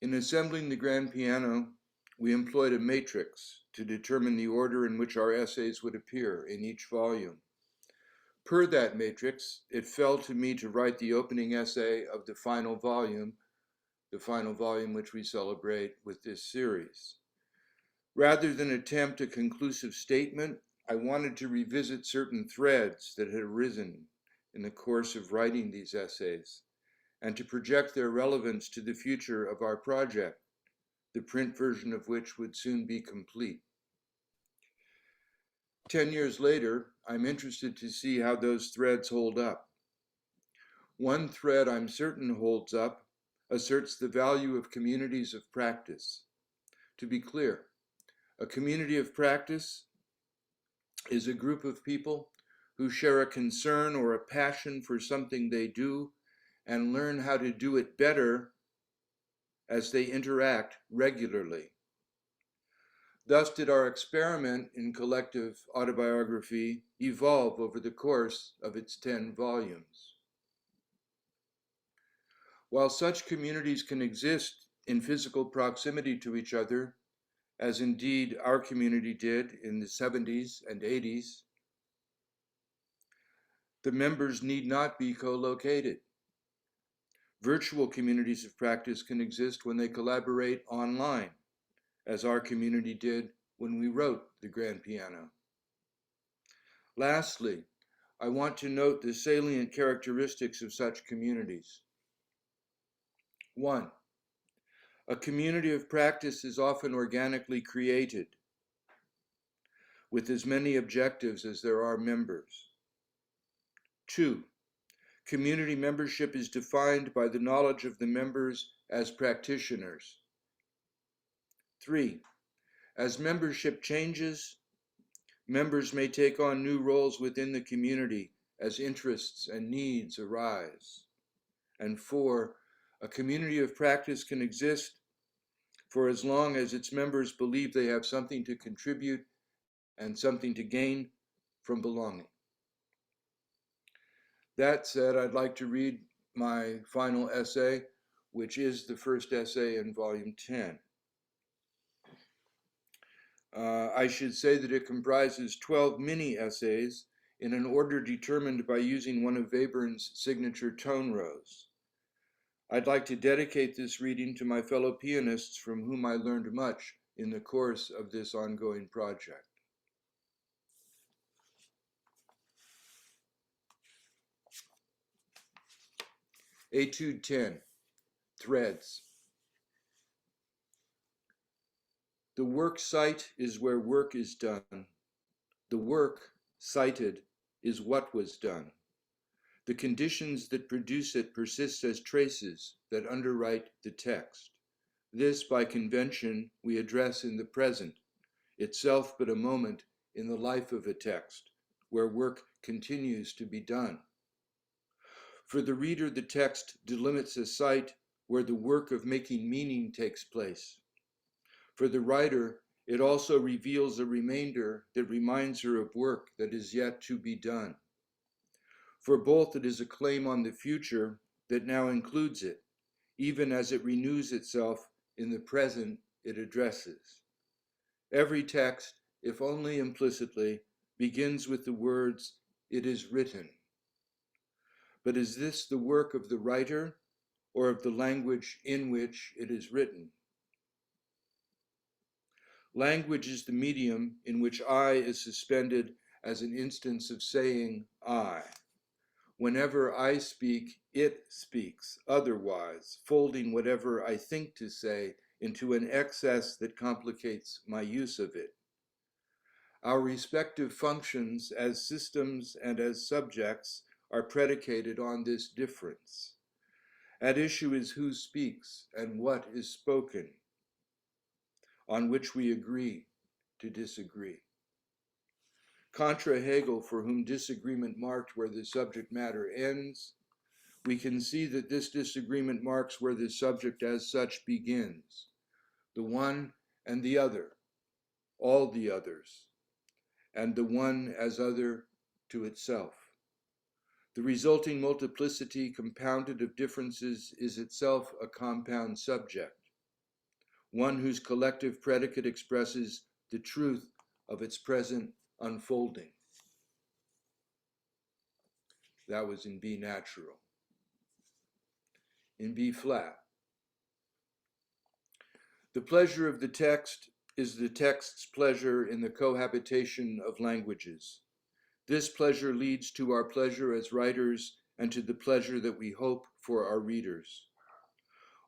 In assembling the grand piano, we employed a matrix to determine the order in which our essays would appear in each volume. Per that matrix, it fell to me to write the opening essay of the final volume which we celebrate with this series. Rather than attempt a conclusive statement, I wanted to revisit certain threads that had arisen in the course of writing these essays, and to project their relevance to the future of our project, the print version of which would soon be complete. 10 years later, I'm interested to see how those threads hold up. One thread I'm certain holds up asserts the value of communities of practice. To be clear, a community of practice is a group of people who share a concern or a passion for something they do and learn how to do it better as they interact regularly. Thus did our experiment in collective autobiography evolve over the course of its 10 volumes. While such communities can exist in physical proximity to each other, as indeed our community did in the 70s and 80s, the members need not be co-located. Virtual communities of practice can exist when they collaborate online, as our community did when we wrote the grand piano. Lastly, I want to note the salient characteristics of such communities. 1. A community of practice is often organically created, with as many objectives as there are members. 2. Community membership is defined by the knowledge of the members as practitioners. 3. As membership changes, members may take on new roles within the community as interests and needs arise. And 4, a community of practice can exist for as long as its members believe they have something to contribute and something to gain from belonging. That said, I'd like to read my final essay, which is the first essay in volume 10. I should say that it comprises 12 mini essays in an order determined by using one of Webern's signature tone rows. I'd like to dedicate this reading to my fellow pianists from whom I learned much in the course of this ongoing project. Etude 10, Threads. The work site is where work is done. The work cited is what was done. The conditions that produce it persist as traces that underwrite the text. This, by convention, we address in the present, itself but a moment in the life of a text, where work continues to be done. For the reader, the text delimits a site where the work of making meaning takes place. For the writer, it also reveals a remainder that reminds her of work that is yet to be done. For both, it is a claim on the future that now includes it, even as it renews itself in the present it addresses. Every text, if only implicitly, begins with the words, "It is written." But is this the work of the writer or of the language in which it is written? Language is the medium in which I is suspended as an instance of saying I. Whenever I speak, it speaks otherwise, folding whatever I think to say into an excess that complicates my use of it. Our respective functions as systems and as subjects are predicated on this difference. At issue is who speaks and what is spoken, on which we agree to disagree. Contra Hegel, for whom disagreement marked where the subject matter ends, we can see that this disagreement marks where the subject as such begins, the one and the other, all the others, and the one as other to itself. The resulting multiplicity compounded of differences is itself a compound subject. one whose collective predicate expresses the truth of its present unfolding. That was in B natural. In B flat, the pleasure of the text is the text's pleasure in the cohabitation of languages. This pleasure leads to our pleasure as writers and to the pleasure that we hope for our readers.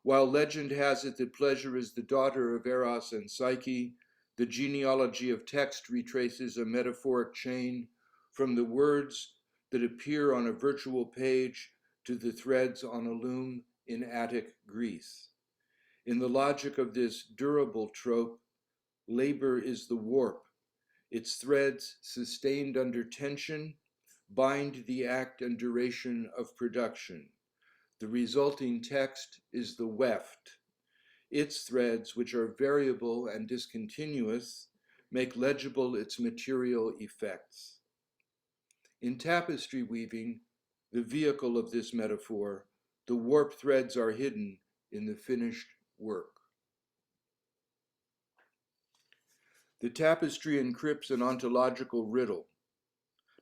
While legend has it that pleasure is the daughter of Eros and Psyche, the genealogy of text retraces a metaphoric chain from the words that appear on a virtual page to the threads on a loom in Attic Greece. In the logic of this durable trope, labor is the warp. Its threads, sustained under tension, bind the act and duration of production. The resulting text is the weft. Its threads, which are variable and discontinuous, make legible its material effects. In tapestry weaving, the vehicle of this metaphor, the warp threads are hidden in the finished work. The tapestry encrypts an ontological riddle.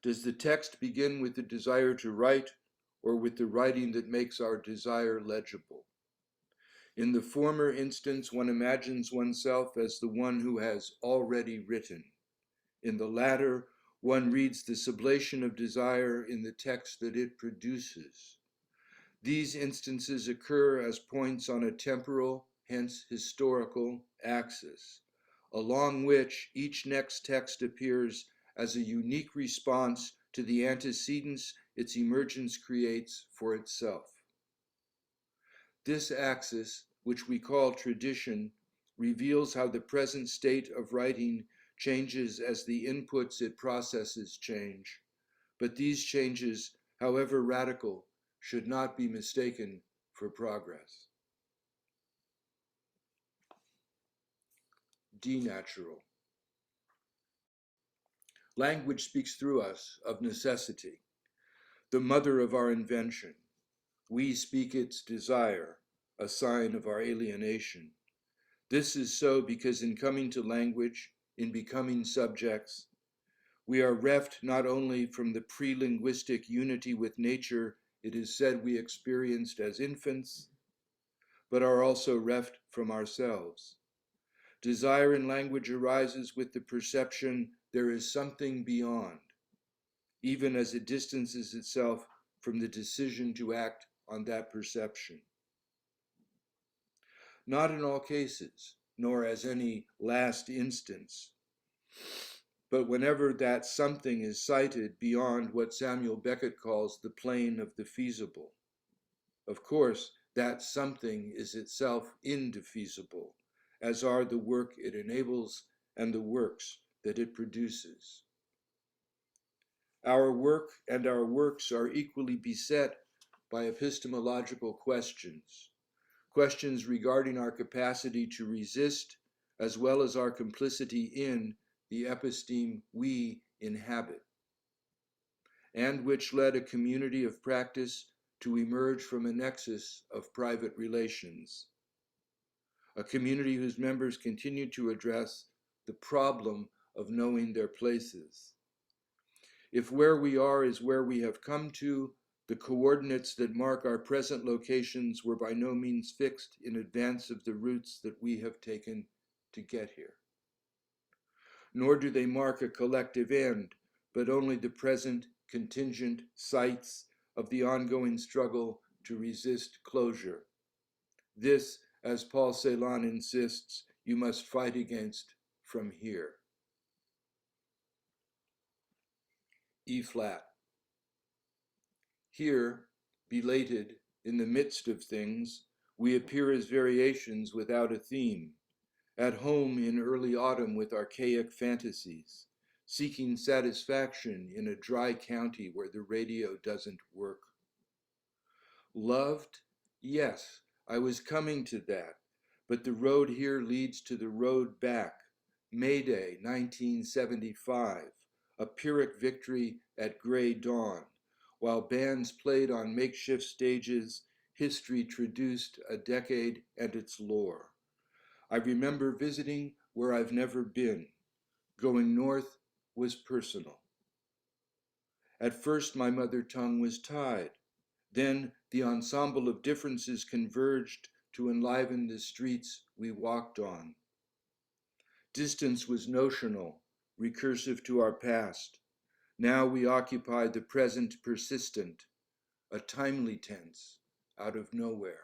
Does the text begin with the desire to write, or with the writing that makes our desire legible? In the former instance, one imagines oneself as the one who has already written. In the latter, one reads the sublation of desire in the text that it produces. These instances occur as points on a temporal, hence historical, axis, along which each next text appears as a unique response to the antecedents its emergence creates for itself. This axis, which we call tradition, reveals how the present state of writing changes as the inputs it processes change, but these changes, however radical, should not be mistaken for progress. D natural. Language speaks through us of necessity, the mother of our invention. We speak its desire, a sign of our alienation. This is so because in coming to language, in becoming subjects, we are reft not only from the pre-linguistic unity with nature it is said we experienced as infants, but are also reft from ourselves. Desire in language arises with the perception there is something beyond, even as it distances itself from the decision to act on that perception. Not in all cases, nor as any last instance, but whenever that something is cited beyond what Samuel Beckett calls the plane of the feasible. Of course, that something is itself indefeasible, as are the work it enables and the works that it produces. Our work and our works are equally beset by epistemological questions, questions regarding our capacity to resist, as well as our complicity in the episteme we inhabit, and which led a community of practice to emerge from a nexus of private relations, a community whose members continue to address the problem of knowing their places. If where we are is where we have come to, the coordinates that mark our present locations were by no means fixed in advance of the routes that we have taken to get here. Nor do they mark a collective end, but only the present contingent sites of the ongoing struggle to resist closure. This, as Paul Celan insists, you must fight against from here. E flat. Here, belated, in the midst of things, we appear as variations without a theme, at home in early autumn with archaic fantasies, seeking satisfaction in a dry county where the radio doesn't work. Loved? Yes, I was coming to that, but the road here leads to the road back. May Day, 1975, a Pyrrhic victory at gray dawn. While bands played on makeshift stages, history traduced a decade and its lore. I remember visiting where I've never been. Going north was personal. At first, my mother tongue was tied. Then the ensemble of differences converged to enliven the streets we walked on. Distance was notional, recursive to our past. Now we occupy the present persistent, a timely tense out of nowhere.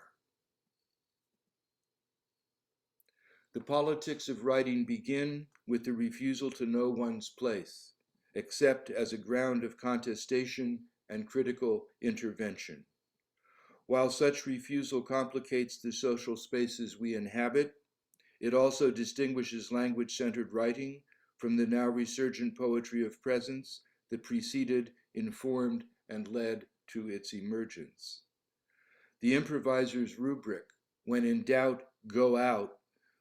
The politics of writing begin with the refusal to know one's place, except as a ground of contestation and critical intervention. While such refusal complicates the social spaces we inhabit, it also distinguishes language-centered writing from the now resurgent poetry of presence that preceded, informed, and led to its emergence. The improviser's rubric, when in doubt, go out,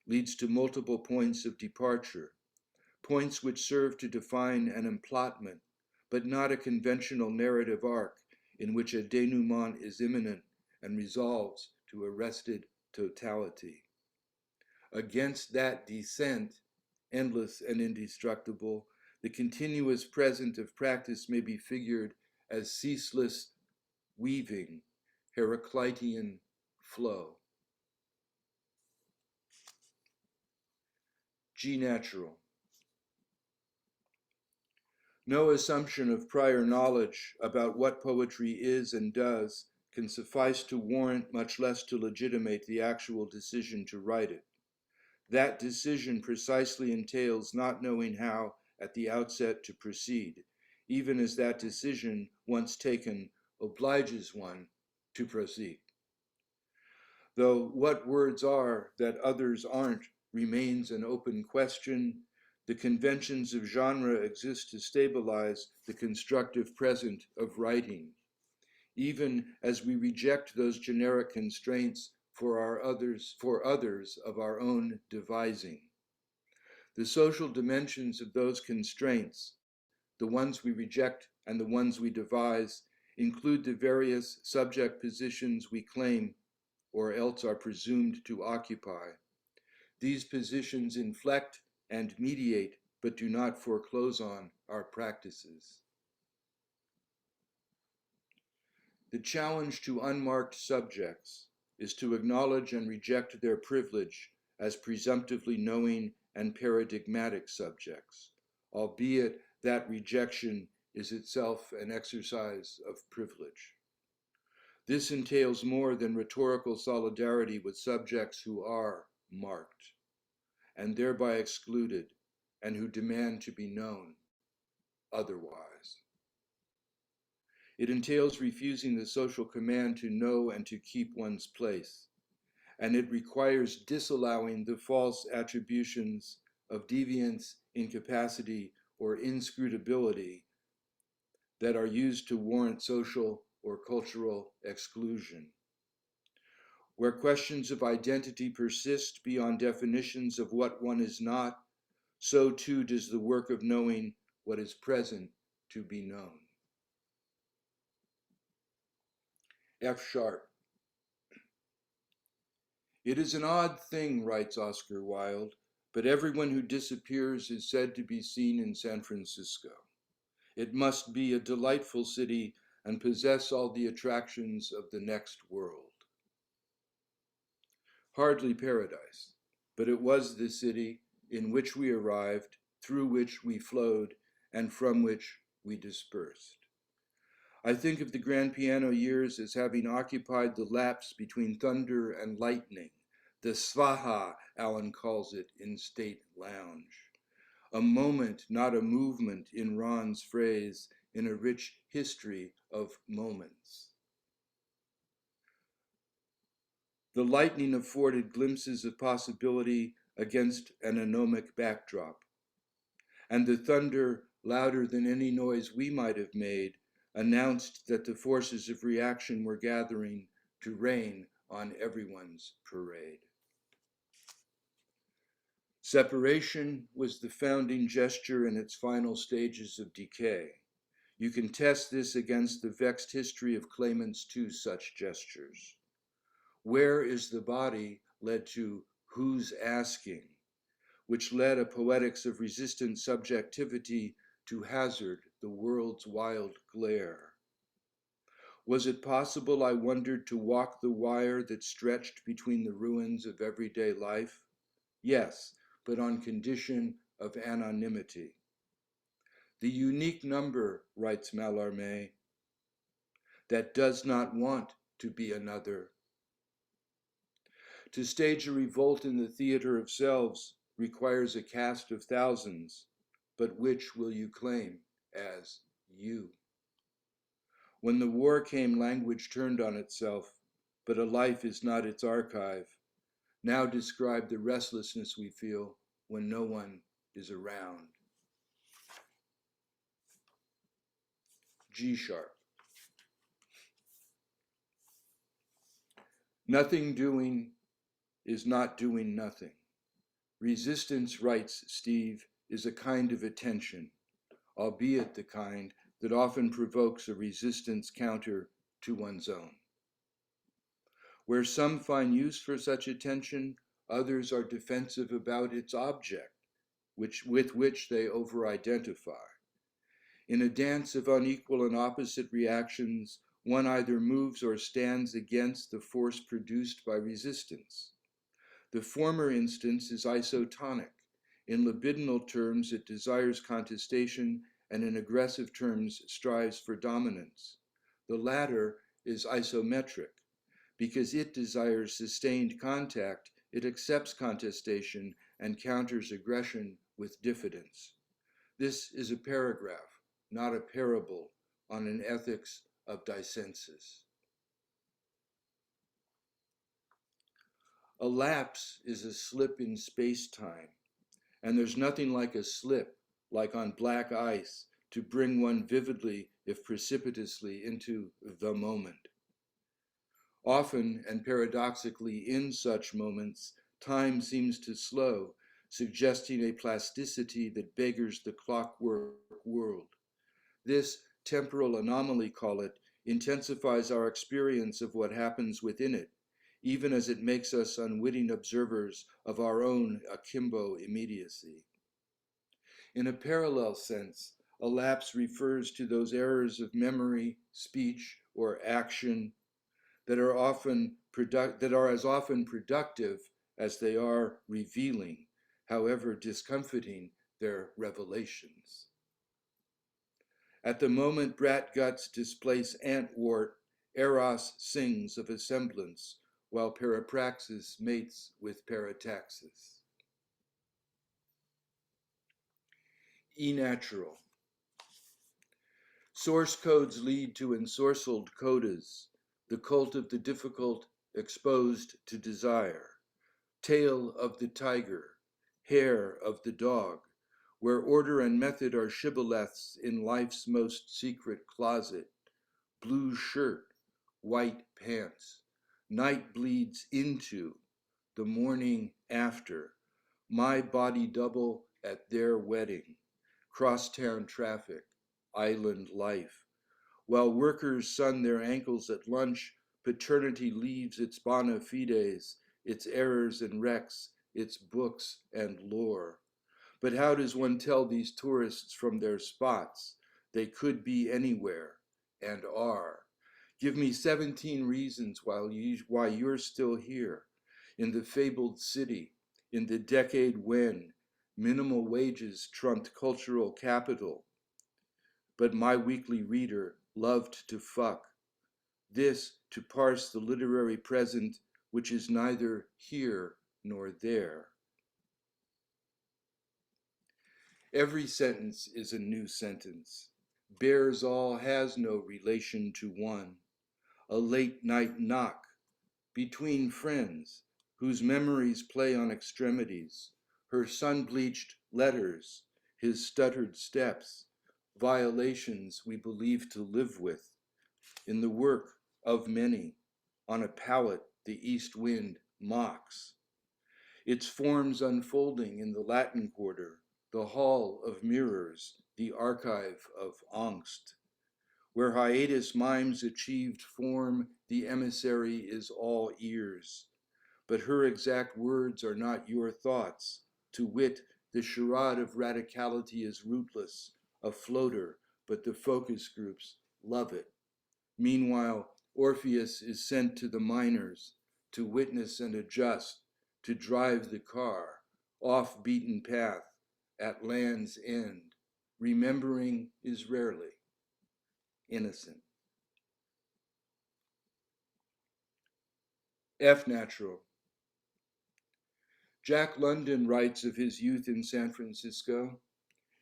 leads to multiple points of departure, points which serve to define an emplotment, but not a conventional narrative arc in which a denouement is imminent and resolves to arrested totality. Against that descent, endless and indestructible, the continuous present of practice may be figured as ceaseless weaving, Heraclitean flow. G natural. No assumption of prior knowledge about what poetry is and does can suffice to warrant, much less to legitimate, the actual decision to write it. That decision precisely entails not knowing how at the outset to proceed, even as that decision, once taken, obliges one to proceed. Though what words are that others aren't remains an open question, the conventions of genre exist to stabilize the constructive present of writing, even as we reject those generic constraints for others of our own devising. The social dimensions of those constraints, the ones we reject and the ones we devise, include the various subject positions we claim or else are presumed to occupy. These positions inflect and mediate, but do not foreclose on our practices. The challenge to unmarked subjects is to acknowledge and reject their privilege as presumptively knowing and paradigmatic subjects, albeit that rejection is itself an exercise of privilege. This entails more than rhetorical solidarity with subjects who are marked, and thereby excluded, and who demand to be known otherwise. It entails refusing the social command to know and to keep one's place, and it requires disallowing the false attributions of deviance, incapacity, or inscrutability that are used to warrant social or cultural exclusion. Where questions of identity persist beyond definitions of what one is not, so too does the work of knowing what is present to be known. F sharp. It is an odd thing, writes Oscar Wilde, but everyone who disappears is said to be seen in San Francisco. It must be a delightful city and possess all the attractions of the next world. Hardly paradise, but it was the city in which we arrived, through which we flowed, and from which we dispersed. I think of the grand piano years as having occupied the lapse between thunder and lightning, the svaha, Allen calls it in State Lounge. A moment, not a movement, in Ron's phrase, in a rich history of moments. The lightning afforded glimpses of possibility against an anomic backdrop, and the thunder, louder than any noise we might have made, announced that the forces of reaction were gathering to rain on everyone's parade. Separation was the founding gesture in its final stages of decay. You can test this against the vexed history of claimants to such gestures. Where is the body led to Who's asking? Which led a poetics of resistant subjectivity to hazard the world's wild glare. Was it possible, I wondered, to walk the wire that stretched between the ruins of everyday life? Yes, but on condition of anonymity. The unique number, writes Mallarmé, that does not want to be another. To stage a revolt in the theater of selves requires a cast of thousands, but which will you claim as you? When the war came, language turned on itself, but a life is not its archive. Now describe the restlessness we feel when no one is around. G sharp. Nothing doing is not doing nothing. Resistance, writes Steve, is a kind of attention, albeit the kind that often provokes a resistance counter to one's own. Where some find use for such attention, others are defensive about its object, with which they over-identify. In a dance of unequal and opposite reactions, one either moves or stands against the force produced by resistance. The former instance is isotonic. In libidinal terms, it desires contestation, and in aggressive terms, strives for dominance. The latter is isometric. Because it desires sustained contact, it accepts contestation and counters aggression with diffidence. This is a paragraph, not a parable, on an ethics of dissensus. A lapse is a slip in space-time, and there's nothing like a slip, like on black ice, to bring one vividly, if precipitously, into the moment. Often, and paradoxically in such moments, time seems to slow, suggesting a plasticity that beggars the clockwork world. This temporal anomaly, call it, intensifies our experience of what happens within it, even as it makes us unwitting observers of our own akimbo immediacy. In a parallel sense, a lapse refers to those errors of memory, speech, or action that are as often productive as they are revealing, however discomfiting their revelations. At the moment brat guts displace antwort, Eros sings of a semblance, while peripraxis mates with parataxis. E-natural. Source codes lead to ensorcelled codas, the cult of the difficult exposed to desire, tail of the tiger, hair of the dog, where order and method are shibboleths in life's most secret closet, blue shirt, white pants, night bleeds into, the morning after, my body double at their wedding, crosstown traffic, island life. While workers sun their ankles at lunch, paternity leaves its bona fides, its errors and wrecks, its books and lore. But how does one tell these tourists from their spots? They could be anywhere, and are. Give me 17 reasons why you're still here, in the fabled city, in the decade when minimal wages trumped cultural capital, but my weekly reader loved to fuck. This to parse the literary present, which is neither here nor there. Every sentence is a new sentence. Bears all has no relation to one. A late night knock between friends whose memories play on extremities, her sun-bleached letters, his stuttered steps, violations we believe to live with, in the work of many, on a pallet the east wind mocks. Its forms unfolding in the Latin Quarter, the hall of mirrors, the archive of angst. Where hiatus mimes achieved form, the emissary is all ears. but her exact words are not your thoughts. To wit, the charade of radicality is rootless, a floater, but the focus groups love it. Meanwhile, Orpheus is sent to the miners to witness and adjust, to drive the car off beaten path at land's end. Remembering is rarely innocent. F natural. Jack London writes of his youth in San Francisco.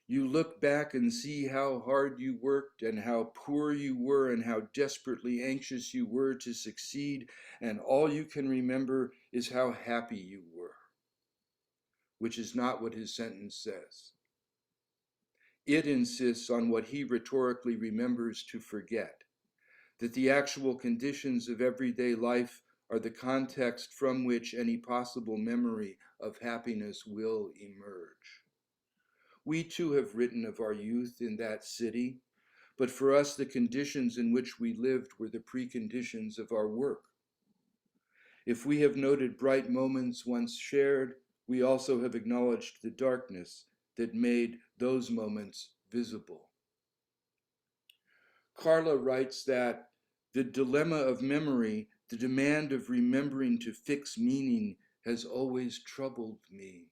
You look back and see how hard you worked and how poor you were and how desperately anxious you were to succeed, and all you can remember is how happy you were, which is not what his sentence says. It insists on what he rhetorically remembers to forget, that the actual conditions of everyday life are the context from which any possible memory of happiness will emerge. We too have written of our youth in that city, but for us the conditions in which we lived were the preconditions of our work. If we have noted bright moments once shared, we also have acknowledged the darkness that made those moments visible. Carla writes that the dilemma of memory, the demand of remembering to fix meaning, has always troubled me.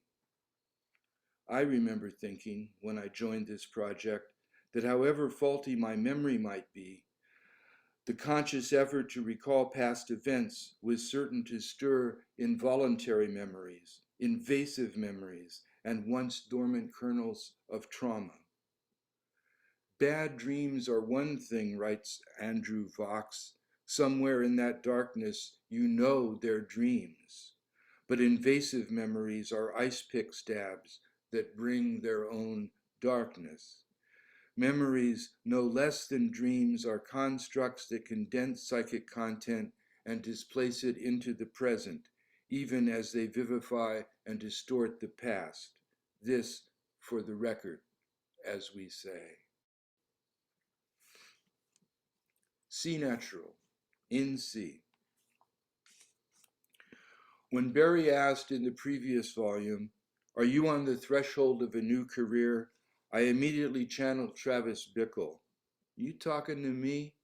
I remember thinking, when I joined this project, that however faulty my memory might be, the conscious effort to recall past events was certain to stir involuntary memories, invasive memories, and once dormant kernels of trauma. Bad dreams are one thing, writes Andrew Vox. Somewhere in that darkness, you know they're dreams. But invasive memories are ice pick stabs that bring their own darkness. Memories, no less than dreams, are constructs that condense psychic content and displace it into the present, even as they vivify and distort the past. This, for the record, as we say. C natural, in C. When Barry asked in the previous volume, "Are you on the threshold of a new career?" I immediately channeled Travis Bickle. "You talking to me?"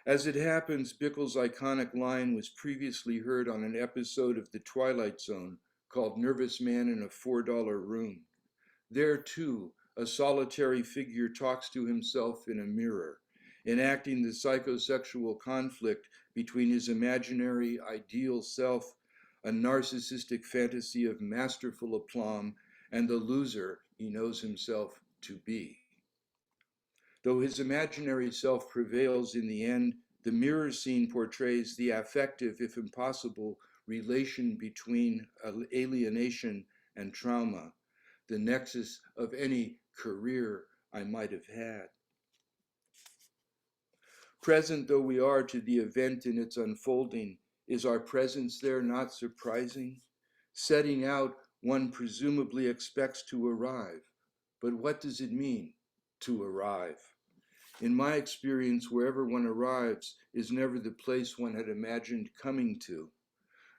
As it happens, Bickle's iconic line was previously heard on an episode of The Twilight Zone called Nervous Man in a $4 Room. There, too, a solitary figure talks to himself in a mirror, enacting the psychosexual conflict between his imaginary ideal self, a narcissistic fantasy of masterful aplomb, and the loser he knows himself to be. Though his imaginary self prevails in the end, the mirror scene portrays the affective, if impossible, relation between alienation and trauma, the nexus of any career I might have had. Present though we are to the event in its unfolding, is our presence there not surprising? Setting out, one presumably expects to arrive. But what does it mean, to arrive? In my experience, wherever one arrives is never the place one had imagined coming to,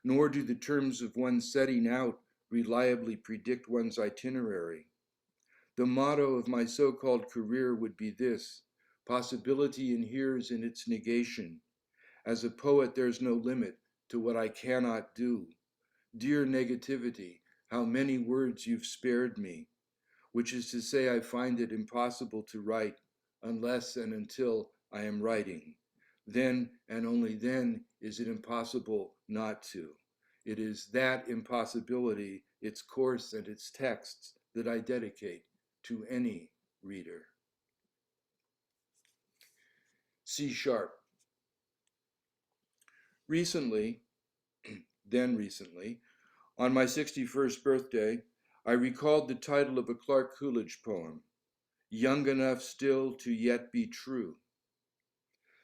nor do the terms of one's setting out reliably predict one's itinerary. The motto of my so-called career would be this: possibility inheres in its negation. As a poet, there's no limit to what I cannot do. Dear negativity, how many words you've spared me, which is to say I find it impossible to write unless and until I am writing. Then and only then is it impossible not to. It is that impossibility, its course and its texts, that I dedicate to any reader. C sharp. Recently, on my 61st birthday, I recalled the title of a Clark Coolidge poem, Young Enough Still to Yet Be True.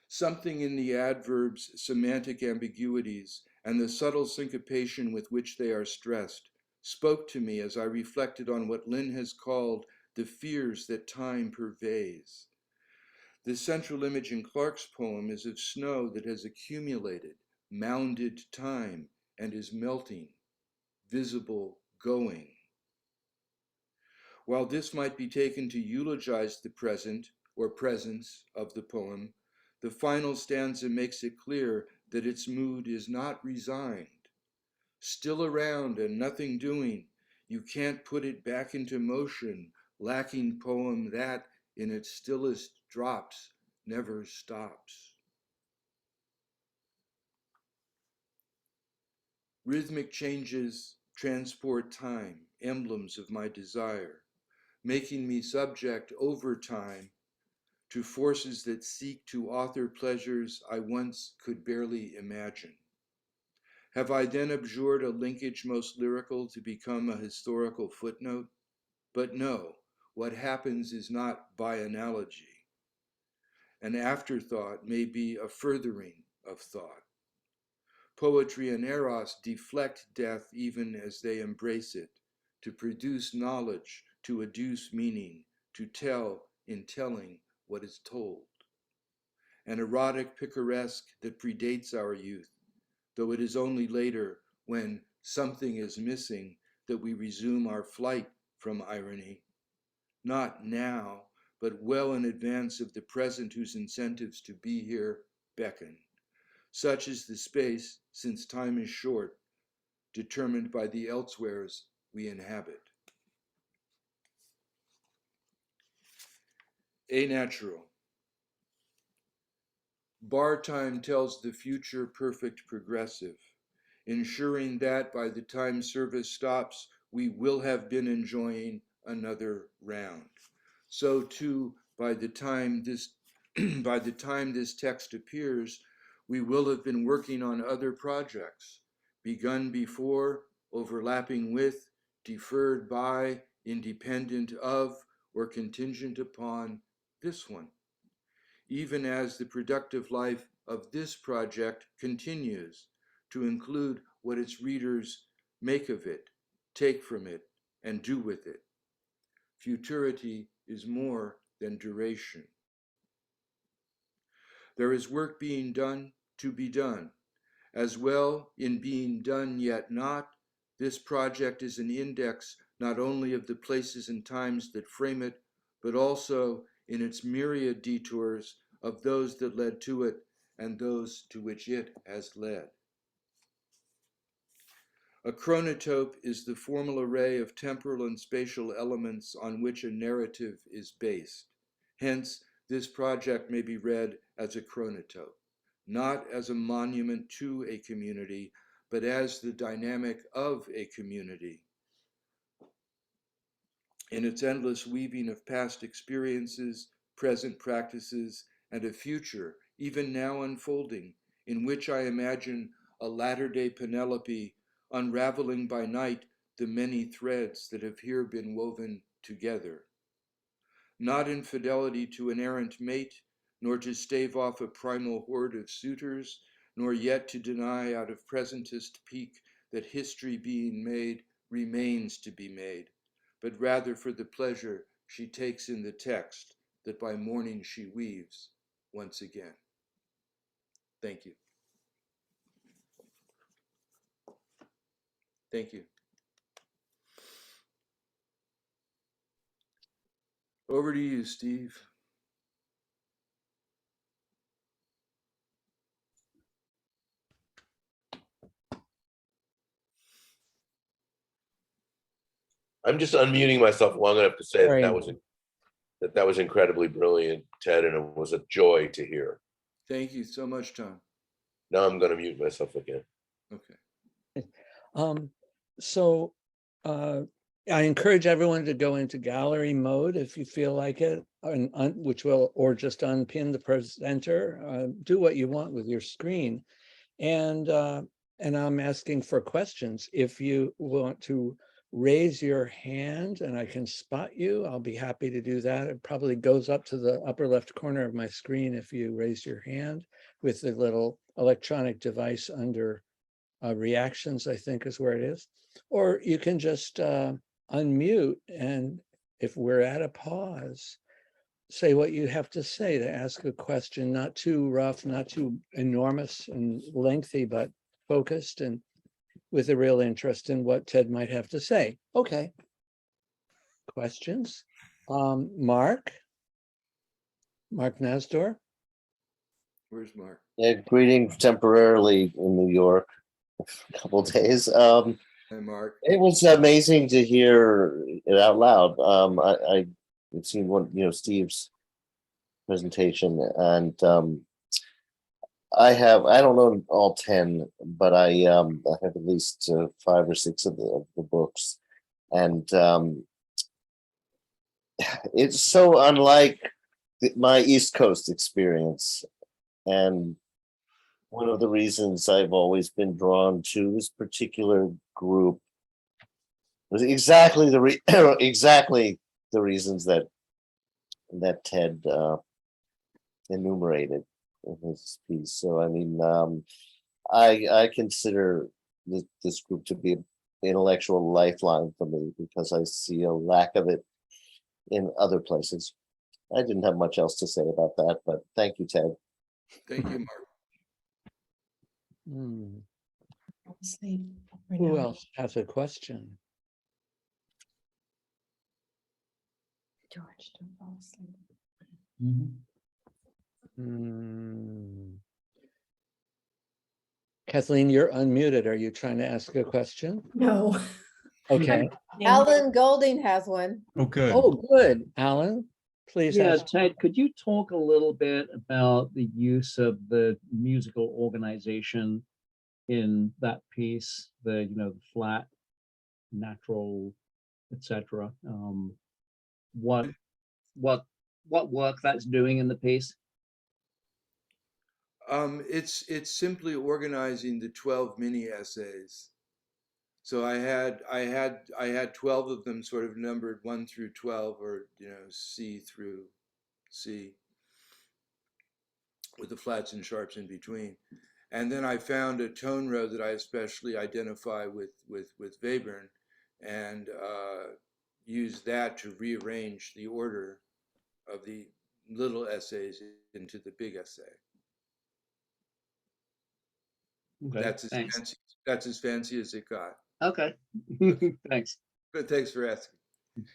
Something in the adverbs' semantic ambiguities and the subtle syncopation with which they are stressed spoke to me as I reflected on what Lynn has called the fears that time purveys. The central image in Clark's poem is of snow that has accumulated, mounded time, and is melting, visible, going. While this might be taken to eulogize the present or presence of the poem, the final stanza makes it clear that its mood is not resigned. Still around and nothing doing, you can't put it back into motion, lacking poem that, in its stillest drops, never stops. Rhythmic changes transport time, emblems of my desire, making me subject over time to forces that seek to author pleasures I once could barely imagine. Have I then abjured a linkage most lyrical to become a historical footnote? But no, what happens is not by analogy. An afterthought may be a furthering of thought. Poetry and eros deflect death even as they embrace it, to produce knowledge, to adduce meaning, to tell in telling what is told. An erotic picaresque that predates our youth, though it is only later, when something is missing, that we resume our flight from irony. Not now, but well in advance of the present whose incentives to be here beckon. Such is the space, since time is short, determined by the elsewheres we inhabit. A natural. Bar time tells the future perfect progressive, ensuring that by the time service stops, we will have been enjoying another round. So too, by the time this text appears, we will have been working on other projects, begun before, overlapping with, deferred by, independent of, or contingent upon this one, even as the productive life of this project continues to include what its readers make of it, take from it, and do with it. Futurity is more than duration. There is work being done to be done. As well, in being done yet not, this project is an index not only of the places and times that frame it, but also in its myriad detours of those that led to it and those to which it has led. A chronotope is the formal array of temporal and spatial elements on which a narrative is based. Hence, this project may be read as a chronotope, not as a monument to a community, but as the dynamic of a community. In its endless weaving of past experiences, present practices, and a future, even now unfolding, in which I imagine a latter-day Penelope unraveling by night the many threads that have here been woven together. Not in fidelity to an errant mate, nor to stave off a primal horde of suitors, nor yet to deny out of presentist pique that history being made remains to be made, but rather for the pleasure she takes in the text that by morning she weaves once again. Thank you. Thank you. Over to you, Steve. I'm just unmuting myself long enough to say that was incredibly brilliant, Ted, and it was a joy to hear. Thank you so much, Tom. Now I'm going to mute myself again. Okay. So I encourage everyone to go into gallery mode if you feel like it, or just unpin the presenter. Do what you want with your screen, and I'm asking for questions. If you want to raise your hand and I can spot you, I'll be happy to do that. It probably goes up to the upper left corner of my screen if you raise your hand with the little electronic device under reactions, I think is where it is. Or you can just unmute, and if we're at a pause, say what you have to say to ask a question, not too rough, not too enormous and lengthy, but focused. And with a real interest in what Ted might have to say. Okay. Questions? Mark Nasdor? Where's Mark? Yeah, greeting temporarily in New York a couple of days. Hey, Mark. It was amazing to hear it out loud. I had seen Steve's presentation, and I don't know all 10, but I have at least 5 or 6 of the books, and it's so unlike my East Coast experience. And one of the reasons I've always been drawn to this particular group was exactly exactly the reasons that Ted enumerated in his piece. So I mean, I consider this group to be an intellectual lifeline for me, because I see a lack of it in other places. I didn't have much else to say about that, but thank you, Ted. Thank you, Mark. Who else has a question? George, don't fall asleep. Kathleen, you're unmuted. Are you trying to ask a question? No. Okay. Alan Golding has one. Oh, good. Oh, good. Alan, please Yeah, ask. Ted, could you talk a little bit about the use of the musical organization in that piece, the flat, natural, etc. What work that's doing in the piece? It's simply organizing the 12 mini essays. So I had 12 of them sort of numbered 1 through 12, or C through C, with the flats and sharps in between. And then I found a tone row that I especially identify with Webern, and used that to rearrange the order of the little essays into the big essay. Okay, That's as fancy as it got. Okay. Thanks. But thanks for asking.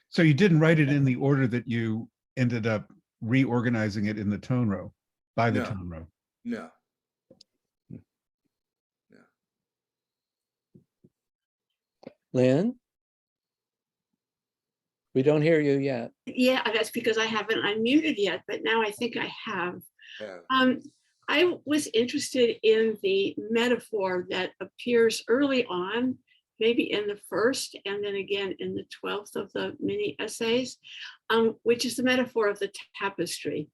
So you didn't write it in the order that you ended up reorganizing it in the tone row, by the tone row? No. Lynn? We don't hear you yet. Yeah, that's because I haven't unmuted yet, but now I think I have. I was interested in the metaphor that appears early on, maybe in the first, and then again in the 12th of the mini essays, which is the metaphor of the tapestry.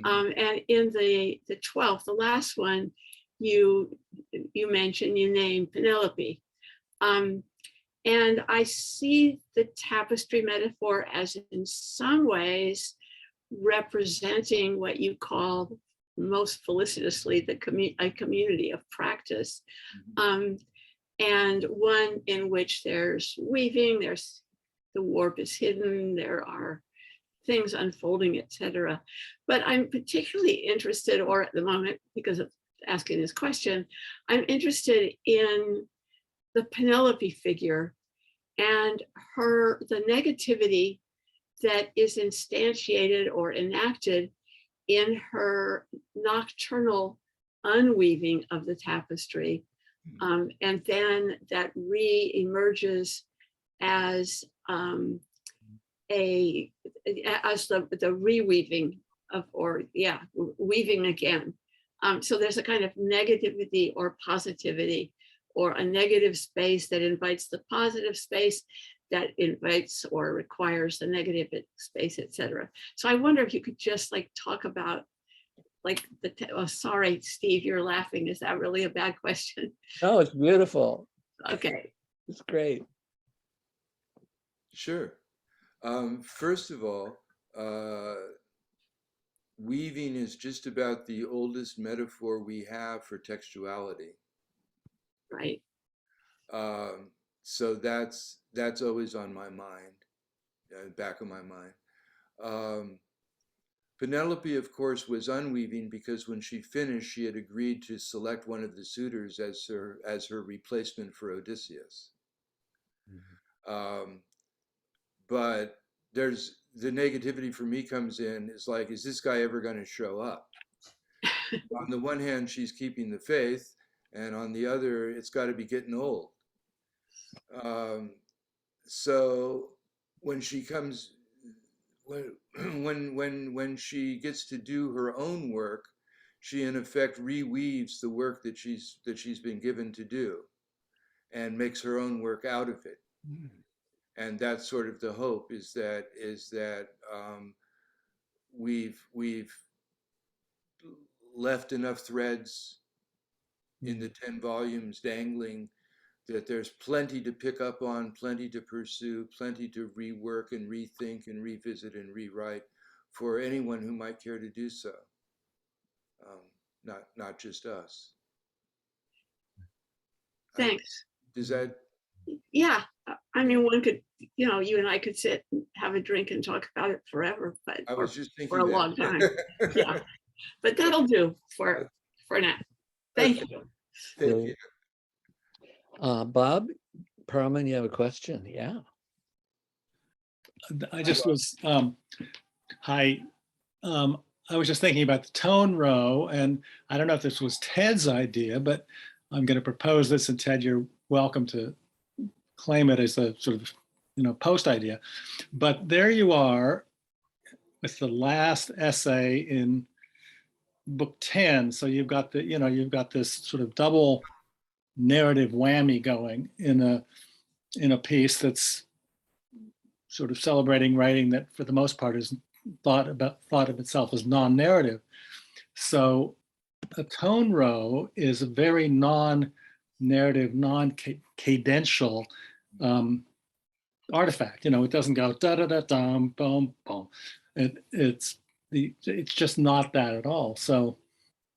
And in the 12th, the last one, you name Penelope. And I see the tapestry metaphor as in some ways representing what you call most felicitously a community of practice, and one in which there's weaving, there's the warp is hidden, there are things unfolding, etc. But I'm particularly interested, or at the moment, because of asking this question, I'm interested in the Penelope figure and the negativity that is instantiated or enacted in her nocturnal unweaving of the tapestry, and then that re-emerges as the reweaving of, weaving again. So there's a kind of negativity or positivity, or a negative space that invites the positive space, that invites or requires the negative space, etc. So I wonder if you could just talk about sorry, Steve, you're laughing. Is that really a bad question? No, it's beautiful. Okay. It's great. Sure. First of all, weaving is just about the oldest metaphor we have for textuality. Right. So that's always on my mind, back of my mind. Penelope, of course, was unweaving because when she finished, she had agreed to select one of the suitors as her replacement for Odysseus. But there's the negativity for me comes in is like, is this guy ever going to show up? On the one hand, she's keeping the faith, and on the other, it's got to be getting old. So when she comes, when she gets to do her own work, she in effect reweaves the work that she's been given to do, and makes her own work out of it. And that's sort of the hope is that we've left enough threads in the 10 volumes dangling that there's plenty to pick up on, plenty to pursue, plenty to rework and rethink and revisit and rewrite for anyone who might care to do so. Not just us. Thanks. Does that? Yeah, I mean, one could, you and I could sit and have a drink and talk about it forever, but I was just thinking for a that. long time. Yeah, but that'll do for now. Thank you. Thank you. Bob Perlman, you have a question? Yeah. I just was, hi. I was just thinking about the tone row, and I don't know if this was Ted's idea, but I'm going to propose this, and Ted, you're welcome to claim it as a sort of, post idea. But there you are with the last essay in book 10. So you've got you've got this sort of double narrative whammy going in a piece that's sort of celebrating writing that for the most part is thought of itself as non-narrative. So a tone row is a very non-narrative, non-cadential artifact. It doesn't go da da da dum boom boom. It's just not that at all. So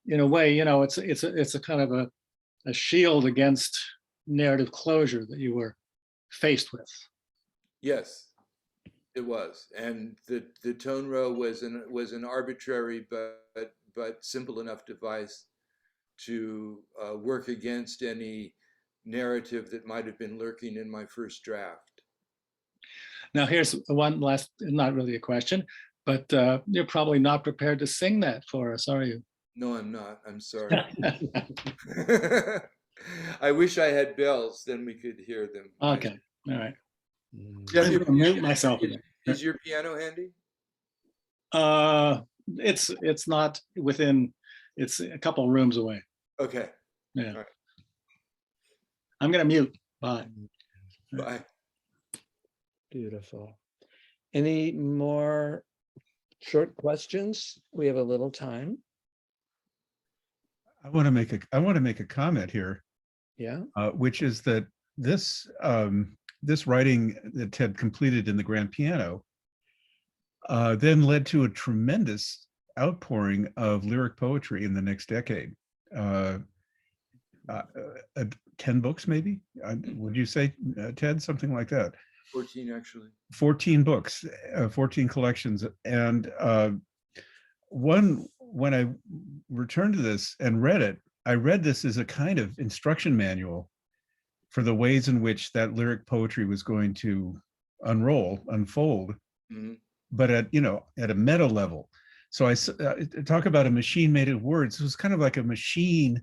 in a way, it's a kind of a shield against narrative closure that you were faced with. Yes, it was, and the tone row was an arbitrary but simple enough device to work against any narrative that might have been lurking in my first draft. Now here's one last, not really a question, but you're probably not prepared to sing that for us, are you? No, I'm not. I'm sorry. I wish I had bells, then we could hear them. Okay, all right. Yeah, I'm gonna mute myself again. Is your piano handy? It's not within, it's a couple rooms away. Okay. Yeah. All right. I'm gonna mute. Bye. Bye. Beautiful. Any more short questions? We have a little time. I want to make a comment here. Yeah. Which is that this writing that Ted completed in the grand piano then led to a tremendous outpouring of lyric poetry in the next decade. 10 books, maybe? Would you say, Ted, something like that? 14, actually. 14 books, 14 collections. And when I returned to this and read it, I read this as a kind of instruction manual for the ways in which that lyric poetry was going to unfold, but at a meta level. So I talk about a machine made of words. It was kind of like a machine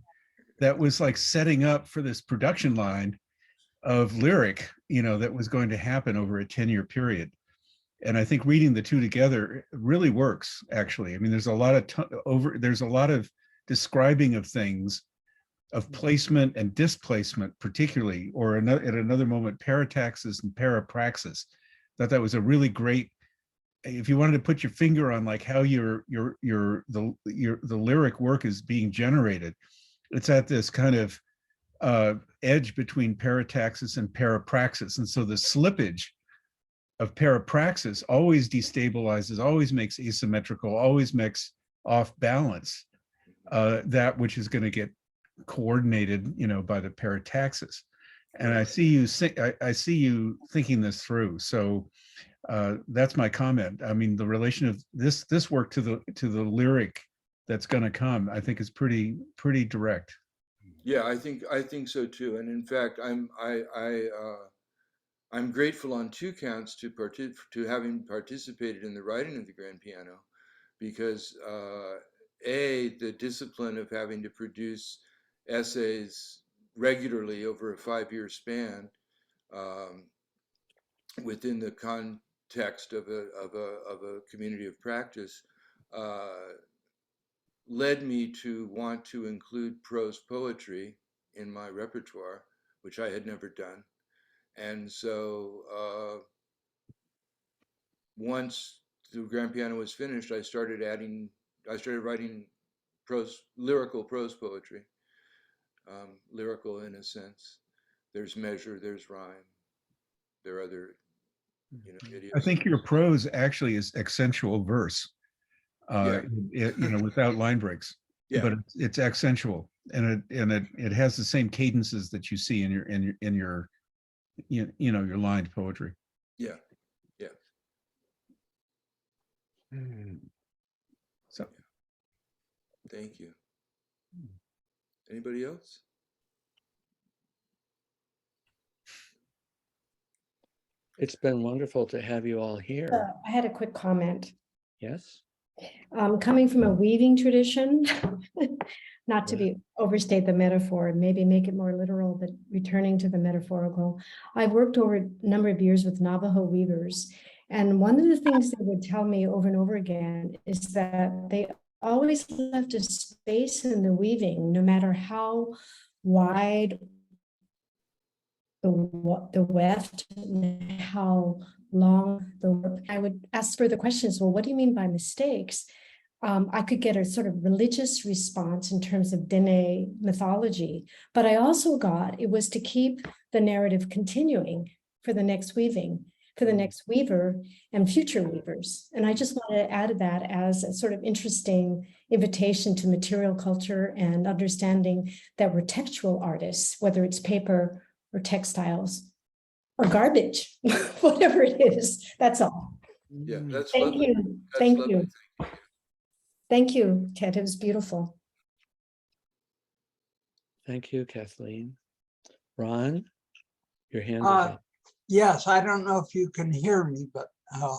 that was like setting up for this production line of lyric, that was going to happen over a 10-year period. And I think reading the two together really works, actually. I mean, there's a lot of describing of things, of placement and displacement, particularly, or at another moment, parataxis and parapraxis. That was a really great. If you wanted to put your finger on like how the lyric work is being generated, it's at this kind of edge between parataxis and parapraxis, and so the slippage of parapraxis always destabilizes, always makes asymmetrical, always makes off balance that which is going to get coordinated, by the parataxis. And I see you thinking this through. So That's my comment. I mean, the relation of this work to the lyric that's going to come, I think is pretty direct. Yeah, I think so too. And in fact, I'm grateful on two counts to having participated in the writing of the grand piano, because the discipline of having to produce essays regularly over a 5-year span, within the context of a community of practice, led me to want to include prose poetry in my repertoire, which I had never done. And so once the grand piano was finished, I started writing lyrical prose poetry, lyrical in a sense. There's measure, there's rhyme, there are other, idioms. I think your prose actually is accentual verse, Yeah. Without line breaks. Yeah. But it's accentual, and it has the same cadences that you see in your your lined poetry. Yeah. Yeah. So Thank you. Anybody else? It's been wonderful to have you all here. I had a quick comment. Yes. Coming from a weaving tradition, not to overstate the metaphor, maybe make it more literal, but returning to the metaphorical. I've worked over a number of years with Navajo weavers, and one of the things they would tell me over and over again is that they always left a space in the weaving, no matter how wide the weft and how long the work. I would ask further questions. Well, what do you mean by mistakes? I could get a sort of religious response in terms of Dene mythology, but I also got it was to keep the narrative continuing for the next weaving, for the next weaver and future weavers. And I just want to add that as a sort of interesting invitation to material culture and understanding that we're textual artists, whether it's paper or textiles or garbage, whatever it is. That's all. Yeah, that's Thank lovely. you. That's Thank lovely. you. Thank you, Ted. It was beautiful. Thank you, Kathleen. Ron, your hand is up. Yes, I don't know if you can hear me, but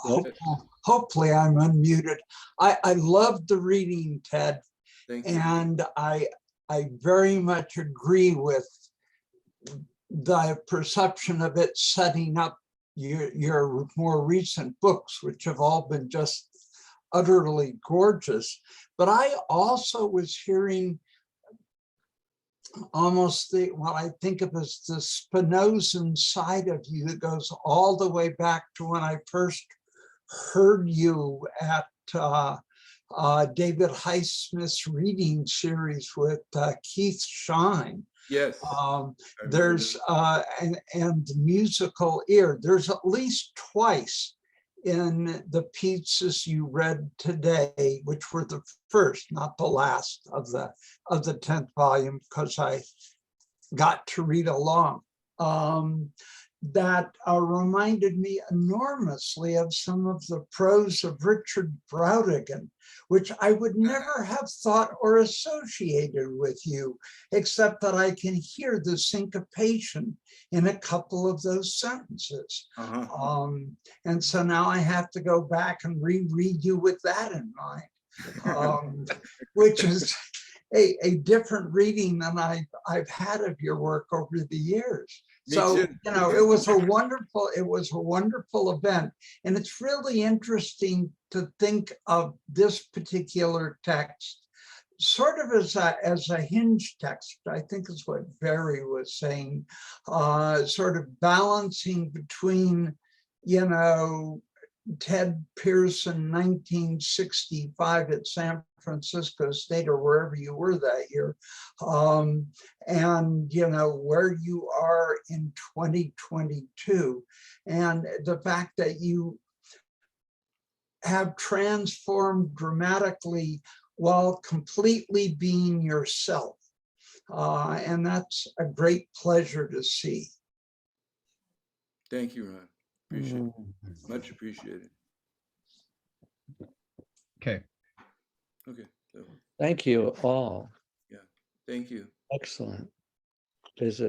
Nope. hopefully I'm unmuted. I loved the reading, Ted. Thank you. And I very much agree with the perception of it setting up your more recent books, which have all been just utterly gorgeous. But I also was hearing almost what I think of as the Spinozan side of you that goes all the way back to when I first heard you at David Highsmith's reading series with Keith Shine. Yes. There's and the musical ear. There's at least twice in the pieces you read today, which were the first, not the last of the 10th volume, because I got to read along. That reminded me enormously of some of the prose of Richard Brautigan, which I would never have thought or associated with you, except that I can hear the syncopation in a couple of those sentences. And so now I have to go back and reread you with that in mind, which is a different reading than I've had of your work over the years. So, it was a wonderful event. And it's really interesting to think of this particular text sort of as a hinge text, I think is what Barry was saying, sort of balancing between, Ted Pearson, 1965 at San Francisco State or wherever you were that year, and where you are in 2022, and the fact that you have transformed dramatically while completely being yourself, and that's a great pleasure to see. Thank you, Ron. Appreciate it. Much appreciated. Okay. Okay. So, Thank you all. thank you. Excellent visit.